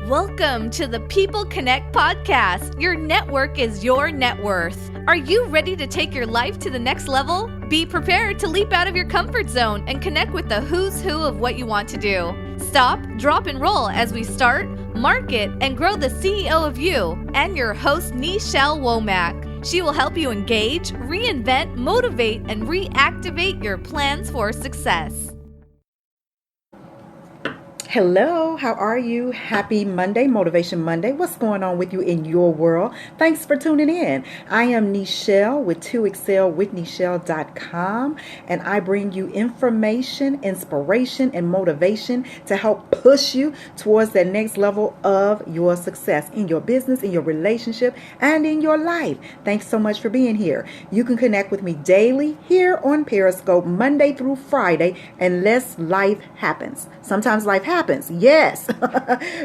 Welcome to the People Connect podcast. Your network is your net worth. Are you ready to take your life to the next level? Be prepared to leap out of your comfort zone and connect with the who's who of what you want to do. Stop, drop, and roll as we start, market, and grow the CEO of you and your host, Nichelle Womack. She will help you engage, reinvent, motivate, and reactivate your plans for success. Hello, how are you? Happy Monday, Motivation Monday. What's going on with you in your world? Thanks for tuning in. I am Nichelle with 2excelwithnichelle.com, and I bring you information, inspiration, and motivation to help push you towards that next level of your success in your business, in your relationship, and in your life. Thanks so much for being here. You can connect with me daily here on Periscope, Monday through Friday, unless life happens. Sometimes life happens. Yes,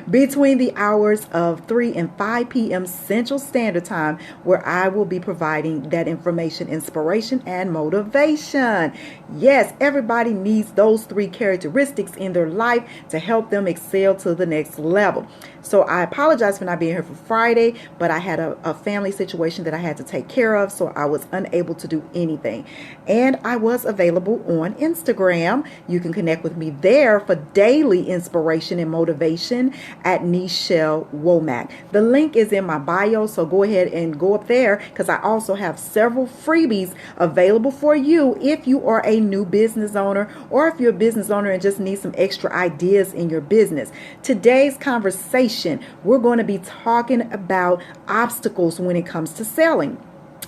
between the hours of 3 and 5 p.m. Central Standard Time, where I will be providing that information, inspiration, and motivation. Yes, everybody needs those three characteristics in their life to help them excel to the next level. So I apologize for not being here for Friday, but I had a family situation that I had to take care of, so I was unable to do anything. And I was available on Instagram. You can connect with me there for daily inspiration and motivation at Nichelle Womack. The link is in my bio, so go ahead and go up there because I also have several freebies available for you if you are a new business owner or if you're a business owner and just need some extra ideas in your business. Today's conversation, we're going to be talking about obstacles when it comes to selling.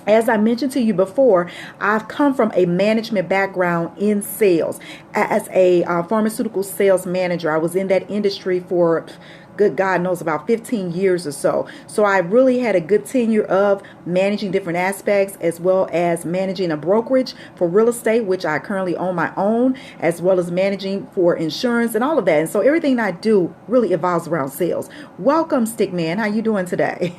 As I mentioned to you before, I've come from a management background in sales. As a pharmaceutical sales manager, I was in that industry for good God knows about 15 years or so. So I really had a good tenure of managing different aspects as well as managing a brokerage for real estate, which I currently own my own, as well as managing for insurance and all of that. And so everything I do really evolves around sales. Welcome, Stickman. How you doing today?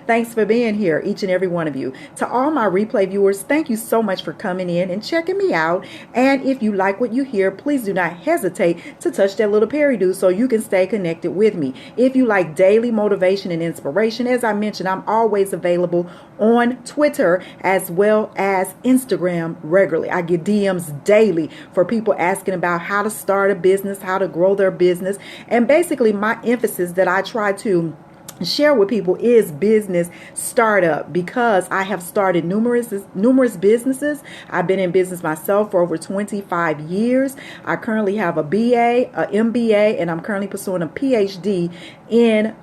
Thanks for being here, each and every one of you. To all my replay viewers, thank you so much for coming in and checking me out. And if you like what you hear, please do not hesitate to touch that little parry-do so you can stay connected with me. If you like daily motivation and inspiration, as I mentioned, I'm always available on Twitter as well as Instagram regularly. I get DMs daily for people asking about how to start a business, how to grow their business. And basically my emphasis that I try to share with people is business startup, because I have started numerous businesses. I've been in business myself for over 25 years. I currently have a BA, a MBA, and I'm currently pursuing a PhD in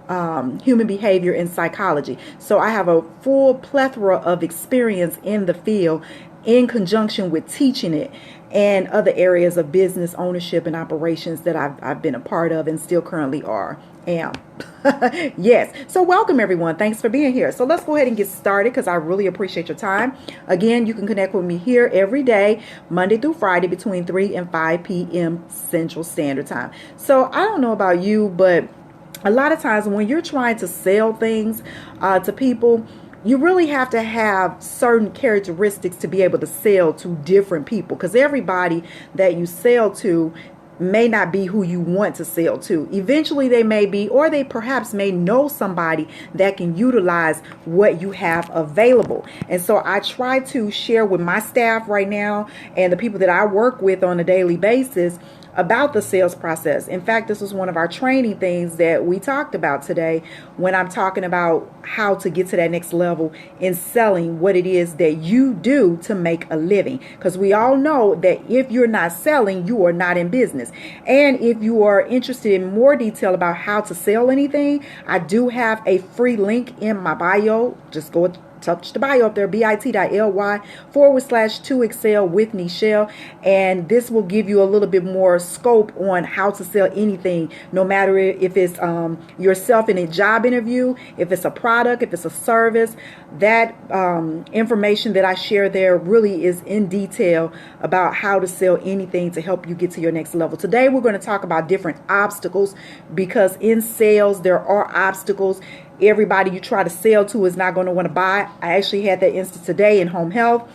human behavior and psychology. So I have a full plethora of experience in the field in conjunction with teaching it and other areas of business ownership and operations that I've been a part of and still currently am. Yes. So welcome, everyone. Thanks for being here. So let's go ahead and get started because I really appreciate your time. Again, you can connect with me here every day, Monday through Friday, between 3 and 5 p.m. Central Standard Time. So I don't know about you, but a lot of times when you're trying to sell things to people, you really have to have certain characteristics to be able to sell to different people, because everybody that you sell to may not be who you want to sell to. Eventually they may be, or they perhaps may know somebody that can utilize what you have available. And so I try to share with my staff right now and the people that I work with on a daily basis about the sales process. In fact, this was one of our training things that we talked about today when I'm talking about how to get to that next level in selling what it is that you do to make a living. Because we all know that if you're not selling, you are not in business. And if you are interested in more detail about how to sell anything, I do have a free link in my bio. Just go touch the bio up there, bit.ly/2excel with Nichelle. And this will give you a little bit more scope on how to sell anything, no matter if it's yourself in a job interview, if it's a product, if it's a service. That information that I share there really is in detail about how to sell anything to help you get to your next level. Today, we're going to talk about different obstacles, because in sales, there are obstacles. Everybody you try to sell to is not going to want to buy. I actually had that instance today in home health.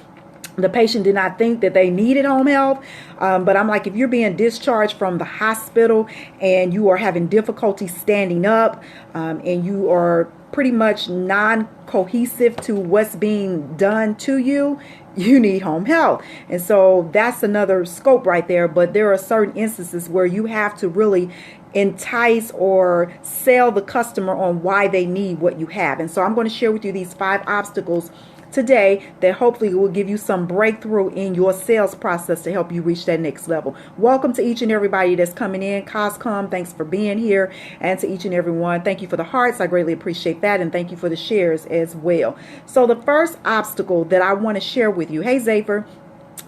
the patient did not think that they needed home health. But I'm like, if you're being discharged from the hospital and you are having difficulty standing up, and you are pretty much non-cohesive to what's being done to you, you need home health. And so that's another scope right there. But there are certain instances where you have to really entice or sell the customer on why they need what you have. And so I'm going to share with you these 5 obstacles today that hopefully will give you some breakthrough in your sales process to help you reach that next level. Welcome to each and everybody that's coming in. Coscom, thanks for being here. And to each and every one, thank you for the hearts. I greatly appreciate that. And thank you for the shares as well. So the first obstacle that I want to share with you, hey Zephyr,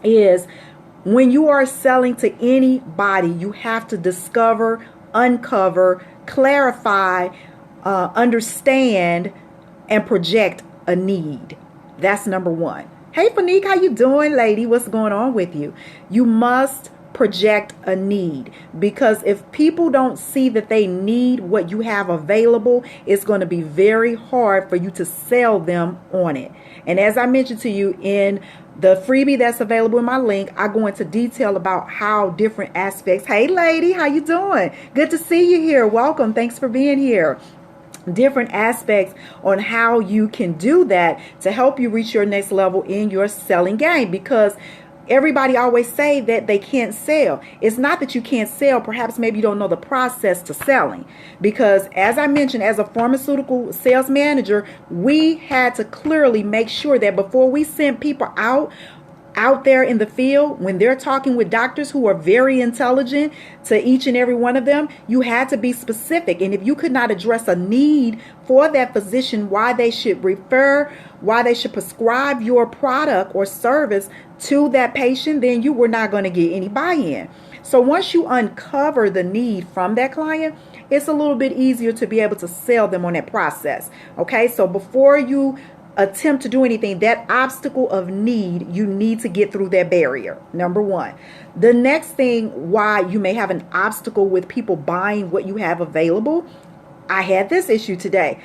is when you are selling to anybody, you have to discover, uncover, clarify, understand, and project a need. That's number 1. Hey, Fanique, how you doing, lady? What's going on with you? You must project a need, because if people don't see that they need what you have available, it's going to be very hard for you to sell them on it. And as I mentioned to you in the freebie that's available in my link, I go into detail about how different aspects. Hey, lady, how you doing? Good to see you here. Welcome. Thanks for being here. Different aspects on how you can do that to help you reach your next level in your selling game, because everybody always say that they can't sell. It's not that you can't sell. Perhaps maybe you don't know the process to selling, because as I mentioned, as a pharmaceutical sales manager, we had to clearly make sure that before we sent people out there in the field, when they're talking with doctors who are very intelligent, to each and every one of them, you had to be specific. And if you could not address a need for that physician, why they should refer, why they should prescribe your product or service to that patient, then you were not going to get any buy-in. So once you uncover the need from that client, it's a little bit easier to be able to sell them on that process. Okay, so before you attempt to do anything, that obstacle of need, you need to get through that barrier. Number 1. The next thing why you may have an obstacle with people buying what you have available, I had this issue today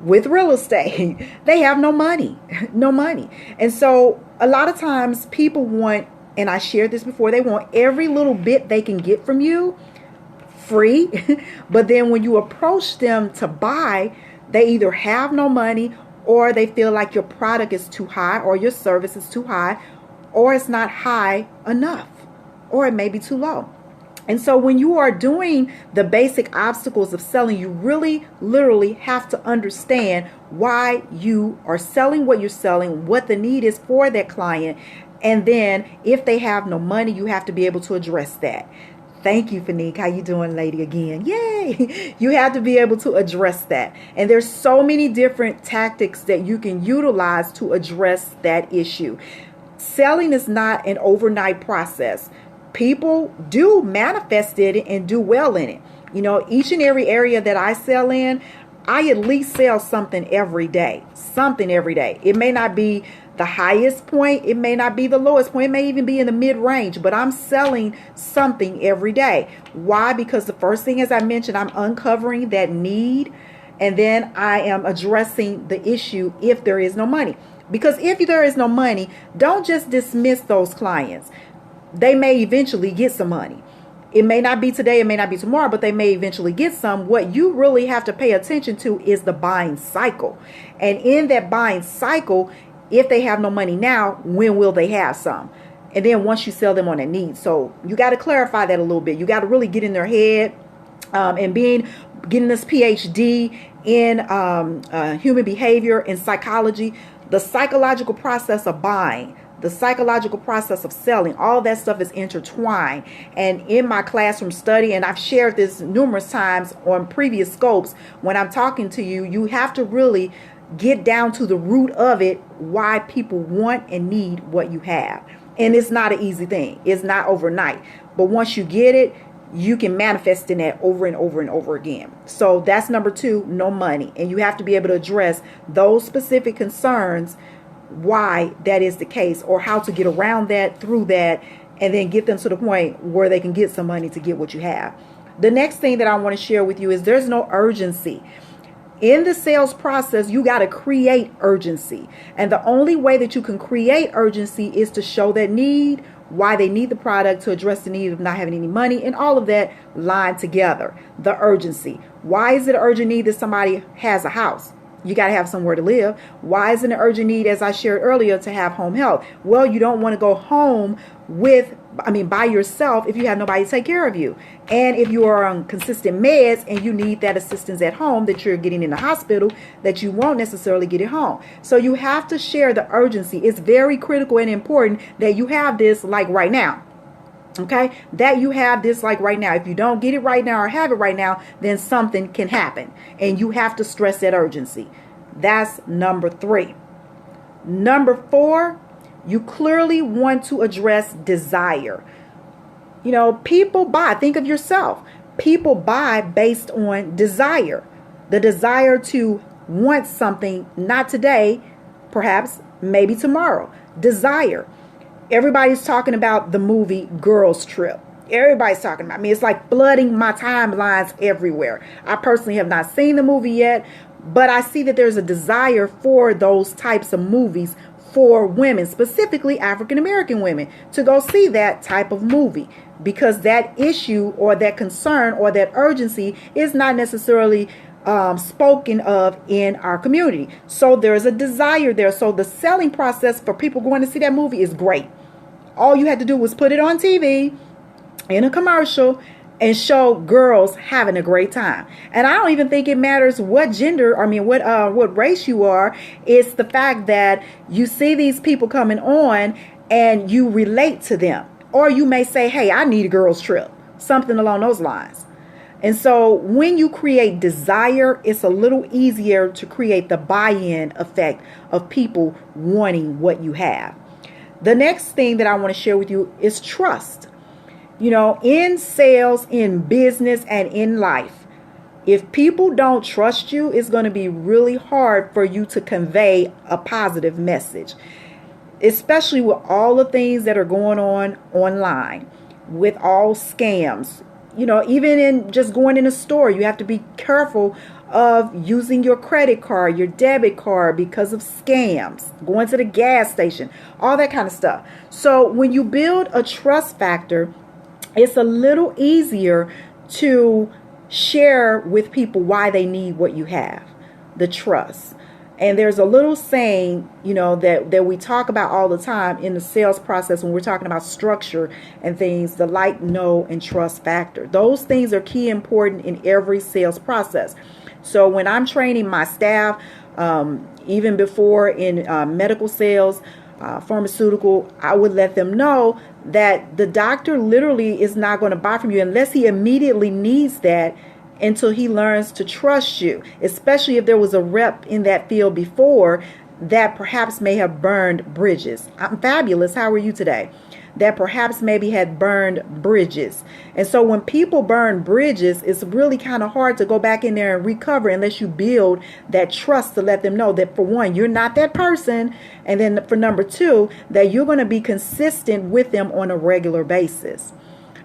with real estate. They have no money, no money. And so a lot of times people want, and I shared this before, they want every little bit they can get from you free. But then when you approach them to buy, they either have no money, or they feel like your product is too high, or your service is too high, or it's not high enough, or it may be too low. And so when you are doing the basic obstacles of selling, you really literally have to understand why you are selling what you're selling, what the need is for that client. And then if they have no money, you have to be able to address that. Thank you, Fanique. How you doing, lady, again? Yay! You have to be able to address that. And there's so many different tactics that you can utilize to address that issue. Selling is not an overnight process. People do manifest it and do well in it. You know, each and every area that I sell in, I at least sell something every day. Something every day. It may not be the highest point, it may not be the lowest point, it may even be in the mid-range, but I'm selling something every day. Why? Because the first thing, as I mentioned, I'm uncovering that need, and then I am addressing the issue if there is no money. Because if there is no money, don't just dismiss those clients. They may eventually get some money. It may not be today, it may not be tomorrow, but they may eventually get some. What you really have to pay attention to is the buying cycle. And in that buying cycle, if they have no money now, when will they have some? And then once you sell them on a need. So you got to clarify that a little bit. You got to really get in their head, and getting this PhD in human behavior and psychology, the psychological process of buying, the psychological process of selling, all that stuff is intertwined. And in my classroom study, and I've shared this numerous times on previous scopes, when I'm talking to you, you have to really get down to the root of it, why people want and need what you have. And it's not an easy thing. It's not overnight. But once you get it, you can manifest in that over and over and over again. So that's number 2, no money. And you have to be able to address those specific concerns, why that is the case, or how to get around that, through that, and then get them to the point where they can get some money to get what you have. The next thing that I want to share with you is there's no urgency. In the sales process, you got to create urgency. And the only way that you can create urgency is to show that need, why they need the product, to address the need of not having any money, and all of that lined together. The urgency. Why is it an urgent need that somebody has a house? You got to have somewhere to live. Why is it an urgent need, as I shared earlier, to have home health? Well, you don't want to go home by yourself if you have nobody to take care of you. And if you are on consistent meds and you need that assistance at home that you're getting in the hospital, that you won't necessarily get at home. So you have to share the urgency. It's very critical and important that you have this like right now. Okay, that you have this like right now. If you don't get it right now or have it right now, then something can happen. And you have to stress that urgency. That's number 3. Number 4, you clearly want to address desire. People buy. Think of yourself. People buy based on desire. The desire to want something, not today, perhaps, maybe tomorrow. Desire. Everybody's talking about the movie Girls Trip. Everybody's talking about me. It's like flooding my timelines everywhere. I personally have not seen the movie yet, but I see that there's a desire for those types of movies for women, specifically African American women, to go see that type of movie, because that issue or that concern or that urgency is not necessarily spoken of in our community. So there's a desire there. So the selling process for people going to see that movie is great. All you had to do was put it on TV in a commercial and show girls having a great time. And I don't even think it matters what gender, what race you are. It's the fact that you see these people coming on and you relate to them. Or you may say, hey, I need a girls trip, something along those lines. And so when you create desire, it's a little easier to create the buy-in effect of people wanting what you have. The next thing that I want to share with you is trust. In sales, in business, and in life, if people don't trust you, it's going to be really hard for you to convey a positive message, especially with all the things that are going on online, with all scams. Even in just going in a store, you have to be careful of using your credit card, your debit card, because of scams, going to the gas station, all that kind of stuff. So when you build a trust factor, it's a little easier to share with people why they need what you have, the trust. And there's a little saying, that we talk about all the time in the sales process when we're talking about structure and things, the like, know, and trust factor. Those things are key important in every sales process. So when I'm training my staff, even before in medical sales, pharmaceutical, I would let them know that the doctor literally is not going to buy from you unless he immediately needs that, until he learns to trust you, especially if there was a rep in that field before that perhaps may have burned bridges. I'm fabulous. How are you today? That perhaps maybe had burned bridges. And so when people burn bridges, it's really kind of hard to go back in there and recover unless you build that trust to let them know that, for one, you're not that person. And then for number 2, that you're going to be consistent with them on a regular basis.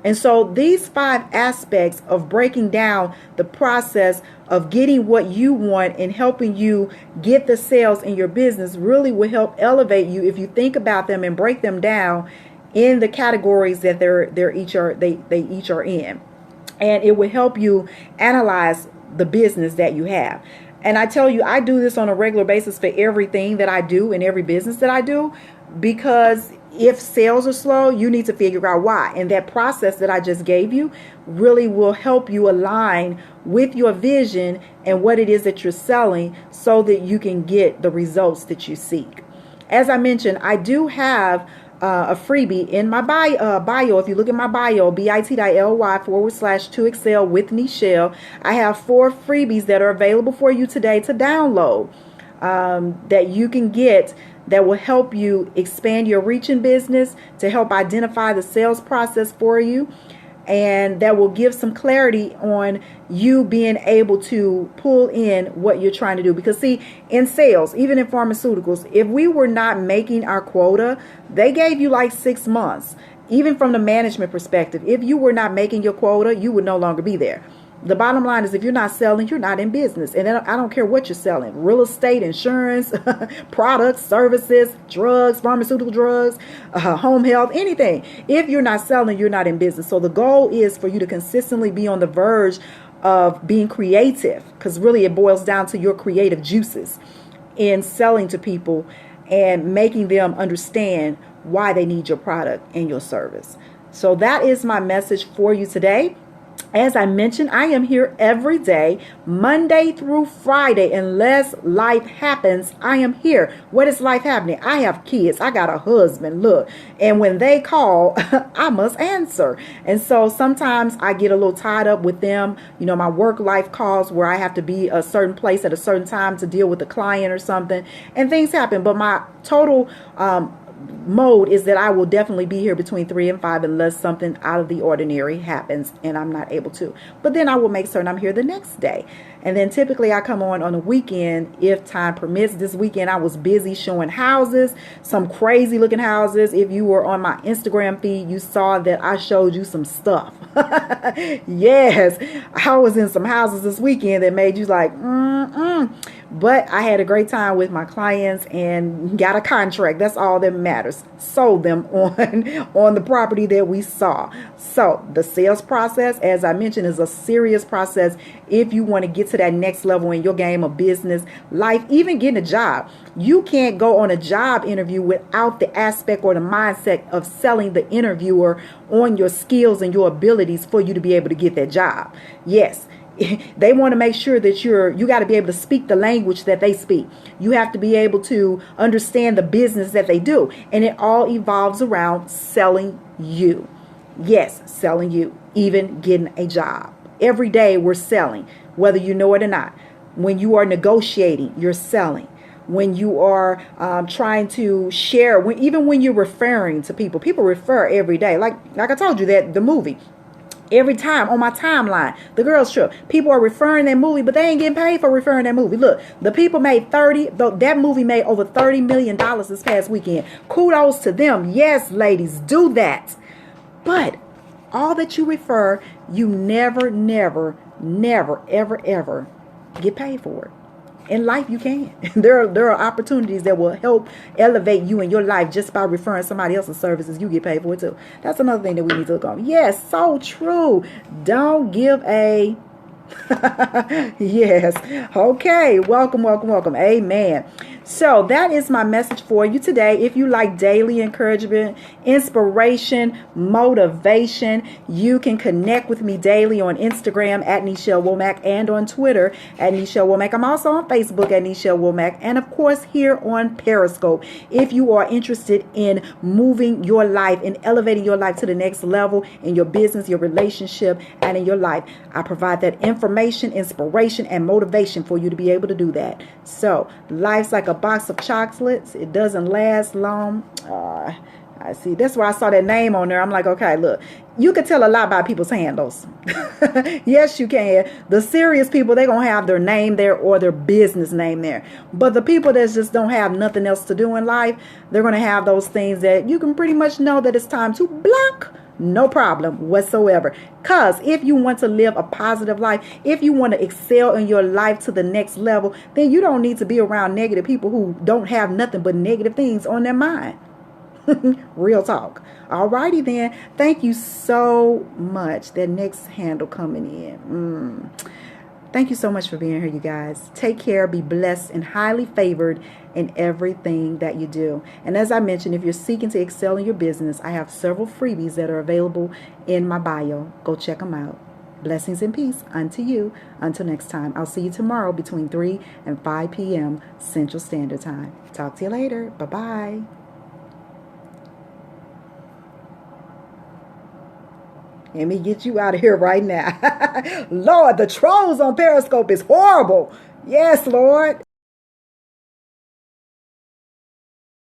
And so these 5 aspects of breaking down the process of getting what you want and helping you get the sales in your business really will help elevate you if you think about them and break them down in the categories that they each are in. And it will help you analyze the business that you have. And I tell you, I do this on a regular basis for everything that I do in every business that I do, because if sales are slow, you need to figure out why. And that process that I just gave you really will help you align with your vision and what it is that you're selling so that you can get the results that you seek. As I mentioned, I do have a freebie in my bio. If you look at my bio, bit.ly/2excel with Nichelle, I have 4 freebies that are available for you today to download, that you can get, that will help you expand your reach in business, to help identify the sales process for you, and that will give some clarity on you being able to pull in what you're trying to do. Because see, in sales, even in pharmaceuticals, if we were not making our quota, they gave you like 6 months. Even from the management perspective, if you were not making your quota, you would no longer be there. The bottom line is if you're not selling, you're not in business. And I don't care what you're selling. Real estate, insurance, products, services, drugs, pharmaceutical drugs, home health, anything. If you're not selling, you're not in business. So the goal is for you to consistently be on the verge of being creative, because really it boils down to your creative juices in selling to people and making them understand why they need your product and your service. So that is my message for you today. As I mentioned, I am here every day, Monday through Friday. Unless life happens, I am here. What is life happening? I have kids. I got a husband. Look, and when they call, I must answer. And so sometimes I get a little tied up with them. You know, my work life calls where I have to be a certain place at a certain time to deal with a client or something. And things happen. But my total mode is that I will definitely be here between 3 and 5 unless something out of the ordinary happens and I'm not able to. But then I will make certain I'm here the next day. And then typically I come on a weekend if time permits. This weekend I was busy showing houses, some crazy looking houses. If you were on my Instagram feed, you saw that I showed you some stuff. Yes, I was in some houses this weekend that made you like, But I had a great time with my clients and got a contract. That's all that matters. Sold them on the property that we saw. So the sales process, as I mentioned, is a serious process if you want to get to that next level in your game of business, life, even getting a job. You can't go on a job interview without the aspect or the mindset of selling the interviewer on your skills and your abilities for you to be able to get that job. Yes. They want to make sure that you got to be able to speak the language that they speak. You have to be able to understand the business that they do. And it all evolves around selling you. Yes, selling you, even getting a job. Every day we're selling, whether you know it or not. When you are negotiating, you're selling. When you are trying to share, even when you're referring to people refer every day. Like I told you that the movie. Every time on my timeline, The Girls Trip, people are referring that movie, but they ain't getting paid for referring that movie. Look, the people made that movie made over $30 million this past weekend. Kudos to them. Yes, ladies, do that. But all that you refer, you never, ever, ever get paid for it. In life, you can. There are opportunities that will help elevate you in your life just by referring somebody else's services. You get paid for it too. That's another thing that we need to look on. Yes, so true. Don't give a... Yes. Okay. Welcome. Amen. So that is my message for you today. If you like daily encouragement, inspiration, motivation, you can connect with me daily on Instagram at Nichelle Womack and on Twitter at Nichelle Womack. I'm also on Facebook at Nichelle Womack and of course here on Periscope. If you are interested in moving your life and elevating your life to the next level in your business, your relationship, and in your life, I provide that information, inspiration, and motivation for you to be able to do that. So life's like a box of chocolates. It doesn't last long. I see. That's why I saw that name on there. I'm like, okay, look, you can tell a lot by people's handles. Yes, you can. The serious people, they're going to have their name there or their business name there. But the people that just don't have nothing else to do in life, they're going to have those things that you can pretty much know that it's time to block. No problem whatsoever. Because if you want to live a positive life, if you want to excel in your life to the next level, then you don't need to be around negative people who don't have nothing but negative things on their mind. Real talk. Alrighty then. Thank you so much. That next handle coming in. Thank you so much for being here, you guys. Take care, be blessed, and highly favored in everything that you do. And as I mentioned, if you're seeking to excel in your business, I have several freebies that are available in my bio. Go check them out. Blessings and peace unto you. Until next time, I'll see you tomorrow between 3 and 5 p.m. Central Standard Time. Talk to you later. Bye-bye. Let me get you out of here right now. Lord, the trolls on Periscope is horrible. Yes, Lord.